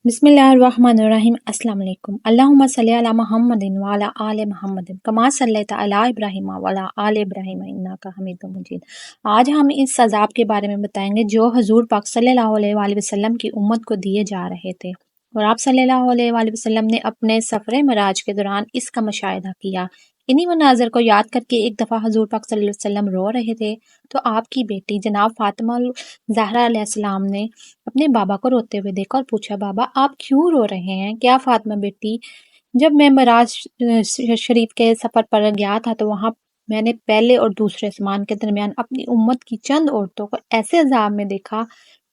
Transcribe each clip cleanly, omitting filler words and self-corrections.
بسم اللہ الرحمن الرحیم۔ السلام علیکم۔ اللہم صلی علی محمد وعلی آل محمد کما صلیت علی ابراہیم وعلی آل ابراہیم انک حمید مجید۔ آج ہم اس عذاب کے بارے میں بتائیں گے جو حضور پاک صلی اللہ علیہ وآلہ وسلم کی امت کو دیے جا رہے تھے، اور آپ صلی اللہ علیہ وآلہ وسلم نے اپنے سفر معراج کے دوران اس کا مشاہدہ کیا۔ انہی مناظر کو یاد کر کے ایک دفعہ حضور پاک صلی اللہ علیہ وسلم رو رہے تھے تو آپ کی بیٹی جناب فاطمہ زہرا علیہ السلام نے اپنے بابا کو روتے ہوئے دیکھا اور پوچھا، بابا آپ کیوں رو رہے ہیں؟ کیا فاطمہ بیٹی، جب میں معراج شریف کے سفر پر گیا تھا تو وہاں میں نے پہلے اور دوسرے آسمان کے درمیان اپنی امت کی چند عورتوں کو ایسے عذاب میں دیکھا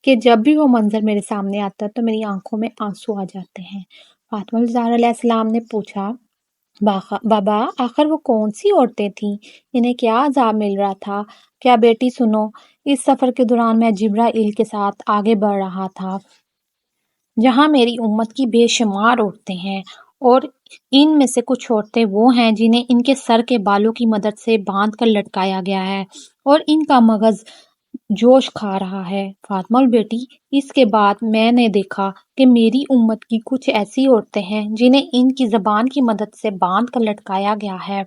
کہ جب بھی وہ منظر میرے سامنے آتا تو میری آنکھوں میں آنسو آ جاتے ہیں۔ فاطمہ زہرا علیہ السلام نے پوچھا، بابا آخر وہ کون سی عورتیں تھیں؟ انہیں کیا عذاب مل رہا تھا؟ کیا بیٹی سنو، اس سفر کے دوران میں جبرائیل کے ساتھ آگے بڑھ رہا تھا جہاں میری امت کی بے شمار عورتیں ہیں، اور ان میں سے کچھ عورتیں وہ ہیں جنہیں ان کے سر کے بالوں کی مدد سے باندھ کر لٹکایا گیا ہے اور ان کا مغز جوش کھا رہا ہے۔ فاطمہ بیٹی، اس کے بعد میں نے دیکھا کہ میری امت کی کچھ ایسی عورتیں ہیں جنہیں ان کی زبان کی مدد سے باندھ کر لٹکایا گیا ہے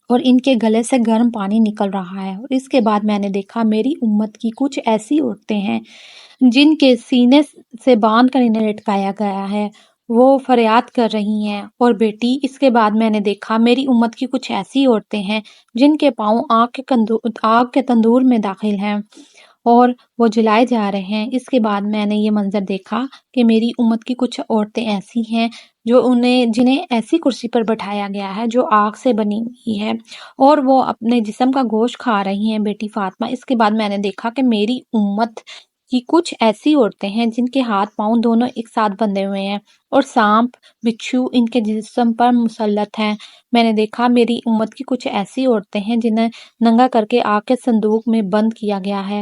اور ان کے گلے سے گرم پانی نکل رہا ہے، اور اس کے بعد میں نے دیکھا میری امت کی کچھ ایسی عورتیں ہیں جن کے سینے سے باندھ کر انہیں لٹکایا گیا ہے، وہ فریاد کر رہی ہیں۔ اور بیٹی، اس کے بعد میں نے دیکھا میری امت کی کچھ ایسی عورتیں ہیں جن کے پاؤں آگ کے تندور میں داخل ہیں اور وہ جلائے جا رہے ہیں۔ اس کے بعد میں نے یہ منظر دیکھا کہ میری امت کی کچھ عورتیں ایسی ہیں جنہیں ایسی کرسی پر بٹھایا گیا ہے جو آگ سے بنی ہوئی ہے اور وہ اپنے جسم کا گوشت کھا رہی ہیں۔ بیٹی فاطمہ، اس کے بعد میں نے دیکھا کہ میری امت کی کچھ ایسی عورتیں ہیں جن کے ہاتھ پاؤں دونوں ایک ساتھ بندھے ہوئے ہیں اور سانپ بچھو ان کے جسم پر مسلط ہیں۔ میں نے دیکھا میری امت کی کچھ ایسی عورتیں ہیں جنہیں ننگا کر کے آگ کے صندوق میں بند کیا گیا ہے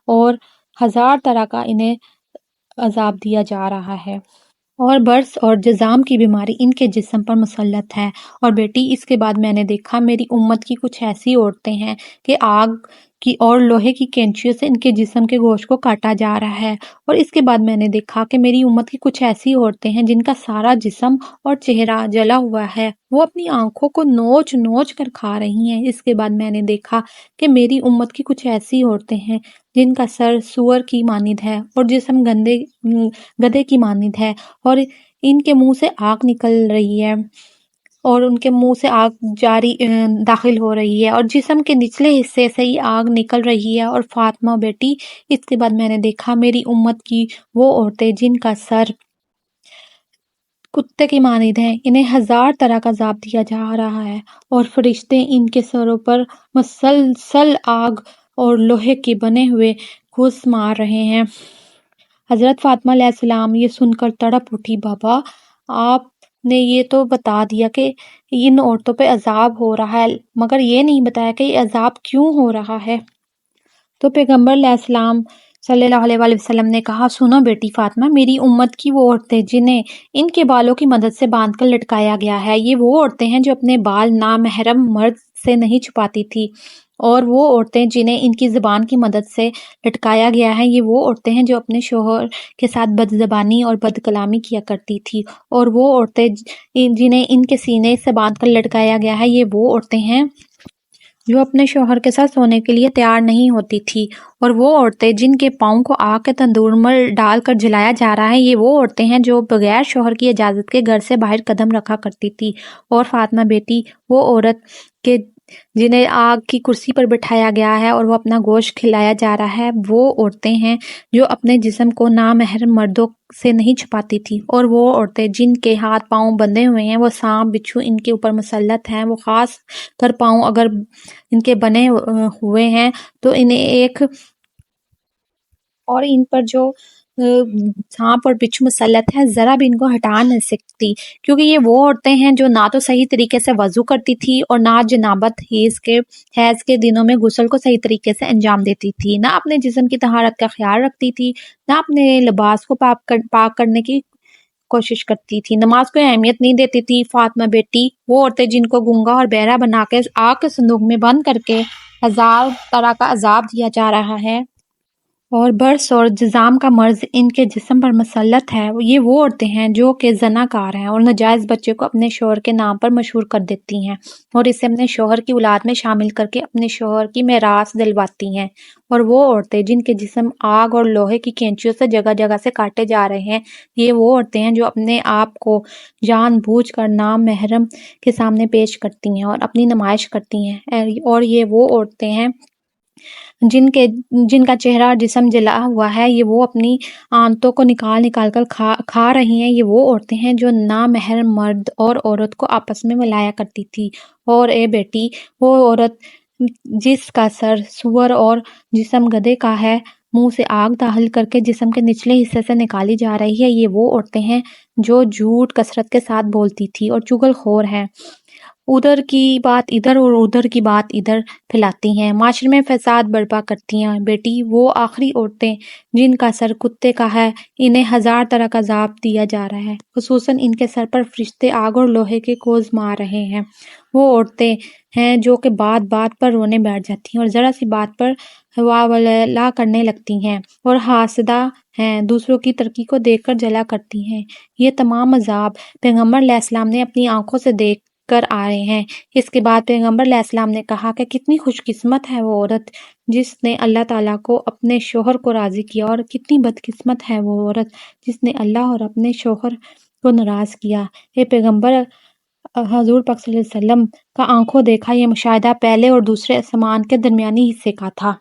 اور 1000 طرح کا انہیں عذاب دیا جا رہا ہے، اور برس اور جذام کی بیماری ان کے جسم پر مسلط ہے۔ اور بیٹی، اس کے بعد میں نے دیکھا میری امت کی کچھ ایسی عورتیں ہیں کہ آگ کی اور لوہے کی کینچیوں سے ان کے جسم کے گوشت کو کاٹا جا رہا ہے۔ اور اس کے بعد میں نے دیکھا کہ میری امت کی کچھ ایسی عورتیں ہیں جن کا سارا جسم اور چہرہ جلا ہوا ہے، وہ اپنی آنکھوں کو نوچ نوچ کر کھا رہی ہیں۔ اس کے بعد میں نے دیکھا کہ میری امت کی کچھ ایسی عورتیں ہیں جن کا سر سور کی مانند ہے اور جسم گدھے کی مانند ہے، اور ان کے منہ سے آگ نکل رہی ہے اور ان کے منہ سے آگ داخل ہو رہی ہے اور جسم کے نچلے حصے سے ہی آگ نکل رہی ہے۔ اور فاطمہ بیٹی، اس کے بعد میں نے دیکھا میری امت کی وہ عورتیں جن کا سر کتے کی مانند ہیں، انہیں 1000 طرح کا عذاب دیا جا رہا ہے اور فرشتے ان کے سروں پر مسلسل آگ اور لوہے کے بنے ہوئے گھوس مار رہے ہیں۔ حضرت فاطمہ علیہ السلام یہ سن کر تڑپ اٹھی، بابا آپ نے یہ تو بتا دیا کہ ان عورتوں پہ عذاب ہو رہا ہے، مگر یہ نہیں بتایا کہ یہ عذاب کیوں ہو رہا ہے۔ تو پیغمبر علیہ السلام صلی اللہ علیہ وآلہ وسلم نے کہا، سنو بیٹی فاطمہ، میری امت کی وہ عورتیں جنہیں ان کے بالوں کی مدد سے باندھ کر لٹکایا گیا ہے، یہ وہ عورتیں ہیں جو اپنے بال نامحرم مرد سے نہیں چھپاتی تھی، اور وہ عورتیں جنہیں ان کی زبان کی مدد سے لٹکایا گیا ہے، یہ وہ عورتیں ہیں جو اپنے شوہر کے ساتھ بد زبانی اور بد کلامی کیا کرتی تھی، اور وہ عورتیں جنہیں ان کے سینے سے باندھ کر لٹکایا گیا ہے، یہ وہ عورتیں ہیں جو اپنے شوہر کے ساتھ سونے کے لیے تیار نہیں ہوتی تھی، اور وہ عورتیں جن کے پاؤں کو آگ کے تندور میں ڈال کر جلایا جا رہا ہے، یہ وہ عورتیں ہیں جو بغیر شوہر کی اجازت کے گھر سے باہر قدم رکھا کرتی تھی۔ اور فاطمہ بیٹی، وہ عورت کہ جنہیں آگ کی کرسی پر بٹھایا گیا ہے اور وہ اپنا گوشت کھلایا جا رہا ہے، وہ عورتیں ہیں جو اپنے جسم کو نامحرم مردوں سے نہیں چھپاتی تھی، اور وہ عورتیں جن کے ہاتھ پاؤں بندھے ہوئے ہیں، وہ سانپ بچھو ان کے اوپر مسلط ہیں، وہ خاص کر پاؤں اگر ان کے بنے ہوئے ہیں تو انہیں اور ان پر جو سانپ اور بچھو مسلط ہے، ذرا بھی ان کو ہٹا نہیں سکتی، کیونکہ یہ وہ عورتیں ہیں جو نہ تو صحیح طریقے سے وضو کرتی تھی اور نہ جنابت حیض کے دنوں میں غسل کو صحیح طریقے سے انجام دیتی تھی، نہ اپنے جسم کی طہارت کا خیال رکھتی تھی، نہ اپنے لباس کو پاک کرنے کی کوشش کرتی تھی، نماز کو اہمیت نہیں دیتی تھی۔ فاطمہ بیٹی، وہ عورتیں جن کو گونگا اور بہرا بنا کے آگ کے صندوق میں بند کر کے 1000 طرح کا عذاب دیا جا رہا ہے، اور برس اور جذام کا مرض ان کے جسم پر مسلط ہے۔ یہ وہ عورتیں ہیں جو کہ زنا کار ہیں اور ناجائز بچے کو اپنے شوہر کے نام پر مشہور کر دیتی ہیں اور اسے اپنے شوہر کی اولاد میں شامل کر کے اپنے شوہر کی میراث دلواتی ہیں۔ اور وہ عورتیں جن کے جسم آگ اور لوہے کی کینچیوں سے جگہ جگہ سے کاٹے جا رہے ہیں، یہ وہ عورتیں ہیں جو اپنے آپ کو جان بوجھ کر نامحرم کے سامنے پیش کرتی ہیں اور اپنی نمائش کرتی ہیں۔ اور یہ وہ عورتیں ہیں جن کا چہرہ اور جسم جلا ہوا ہے، یہ وہ اپنی آنتوں کو نکال کر کھا رہی ہیں۔ یہ وہ عورتیں ہیں جو نامحرم مرد اور عورت کو آپس میں ملایا کرتی تھی۔ اور اے بیٹی، وہ عورت جس کا سر سور اور جسم گدھے کا ہے، منہ سے آگ داخل کر کے جسم کے نچلے حصے سے نکالی جا رہی ہے، یہ وہ عورتیں ہیں جو جھوٹ کثرت کے ساتھ بولتی تھی اور چغل خور ہیں، ادھر کی بات ادھر اور ادھر کی بات ادھر پھیلاتی ہیں، معاشرے میں فساد برپا کرتی ہیں۔ بیٹی، وہ آخری عورتیں جن کا سر کتے کا ہے، انہیں 1000 طرح کا عذاب دیا جا رہا ہے، خصوصاً ان کے سر پر فرشتے آگ اور لوہے کے کوز مار رہے ہیں۔ وہ عورتیں ہیں جو کہ بات بات پر رونے بیٹھ جاتی ہیں اور ذرا سی بات پر واویلا کرنے لگتی ہیں اور حاسدہ ہیں، دوسروں کی ترقی کو دیکھ کر جلا کرتی ہیں۔ یہ تمام عذاب پیغمبر علیہ السلام نے اپنی آنکھوں سے دیکھ کر آئے ہیں۔ اس کے بعد پیغمبر علیہ السلام نے کہا کہ کتنی خوش قسمت ہے وہ عورت جس نے اللہ تعالیٰ کو اپنے شوہر کو راضی کیا، اور کتنی بدقسمت ہے وہ عورت جس نے اللہ اور اپنے شوہر کو ناراض کیا۔ اے پیغمبر، حضور پاک صلی اللہ علیہ وسلم کا آنکھوں دیکھا یہ مشاہدہ پہلے اور دوسرے آسمان کے درمیانی حصے کا تھا۔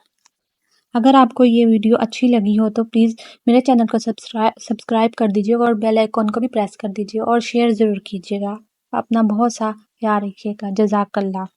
اگر آپ کو یہ ویڈیو اچھی لگی ہو تو پلیز میرے چینل کو سبسکرائب کر دیجیے اور بیل آئیکن کو بھی پریس کر دیجیے اور شیئر ضرور کیجیے گا۔ اپنا بہت سا خیال رکھیے گا۔ جزاک اللہ۔